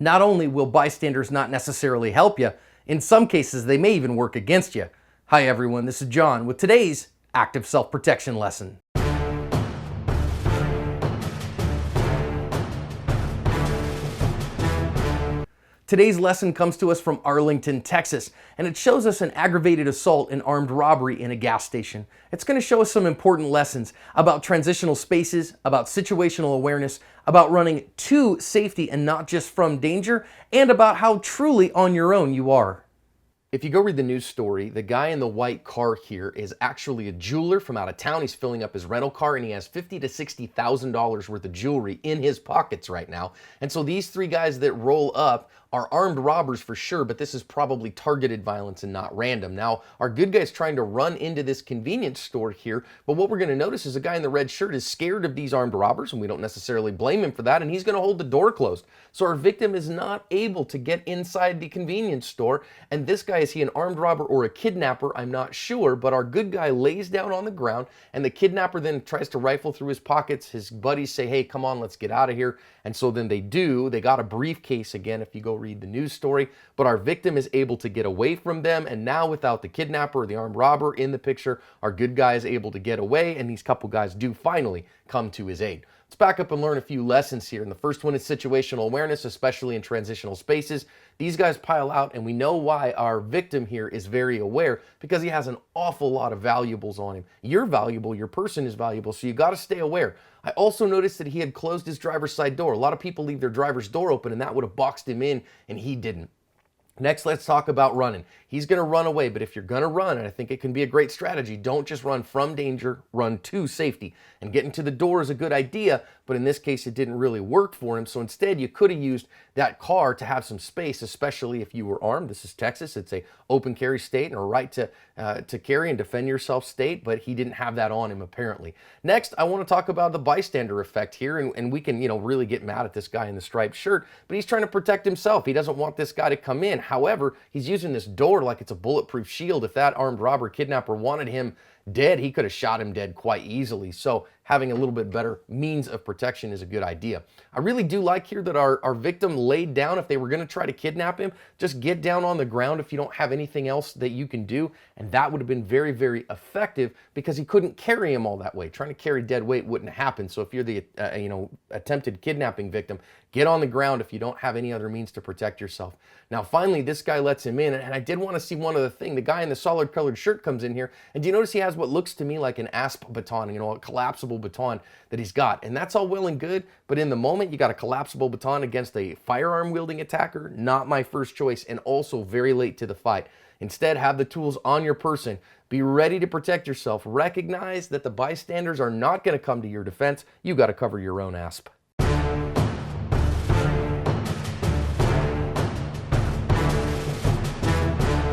Not only will bystanders not necessarily help you, in some cases they may even work against you. Hi everyone, this is John with today's active self-protection lesson. Today's lesson comes to us from Arlington, Texas, and it shows us an aggravated assault and armed robbery in a gas station. It's going to show us some important lessons about transitional spaces, about situational awareness, about running to safety and not just from danger, and about how truly on your own you are. If you go read the news story, the guy in the white car here is actually a jeweler from out of town. He's filling up his rental car and he has $50,000 to $60,000 worth of jewelry in his pockets right now. And so these three guys that roll up are armed robbers for sure, but this is probably targeted violence and not random. Now, our good guy's trying to run into this convenience store here, but what we're going to notice is the guy in the red shirt is scared of these armed robbers, and we don't necessarily blame him for that, and he's going to hold the door closed. So our victim is not able to get inside the convenience store, and this guy, is he an armed robber or a kidnapper? I'm not sure, but our good guy lays down on the ground, and the kidnapper then tries to rifle through his pockets. His buddies say, hey, come on, let's get out of here. And so then they do. They got a briefcase again, if you go read the news story, but our victim is able to get away from them, and now without the kidnapper or the armed robber in the picture, our good guy is able to get away, and these couple guys do finally come to his aid. Let's back up and learn a few lessons here. And the first one is situational awareness, especially in transitional spaces. These guys pile out, and we know why our victim here is very aware, because he has an awful lot of valuables on him. You're valuable, your person is valuable, so you got to stay aware. I also noticed that he had closed his driver's side door. A lot of people leave their driver's door open, and that would have boxed him in, and he didn't. Next, let's talk about running. He's going to run away, but if you're going to run, and I think it can be a great strategy, don't just run from danger, run to safety. And getting to the door is a good idea, but in this case, it didn't really work for him. So instead, you could have used that car to have some space, especially if you were armed. This is Texas. It's a open carry state and a right to carry and defend yourself state, but he didn't have that on him apparently. Next, I want to talk about the bystander effect here, and we can, really get mad at this guy in the striped shirt, but he's trying to protect himself. He doesn't want this guy to come in. However, he's using this door like it's a bulletproof shield. If that armed robber kidnapper wanted him dead, he could have shot him dead quite easily. So having a little bit better means of protection is a good idea. I really do like here that our victim laid down. If they were going to try to kidnap him, just get down on the ground if you don't have anything else that you can do. And that would have been very, very effective, because he couldn't carry him all that way. Trying to carry dead weight wouldn't happen. So if you're the attempted kidnapping victim, get on the ground if you don't have any other means to protect yourself. Now, finally, this guy lets him in, and I did want to see one other thing. The guy in the solid colored shirt comes in here, and do you notice he has what looks to me like an asp baton, a collapsible baton that he's got? And that's all well and good, but in the moment, you got a collapsible baton against a firearm wielding attacker. Not my first choice, and also very late to the fight. Instead, have the tools on your person. Be ready to protect yourself. Recognize that the bystanders are not going to come to your defense. You got to cover your own asp.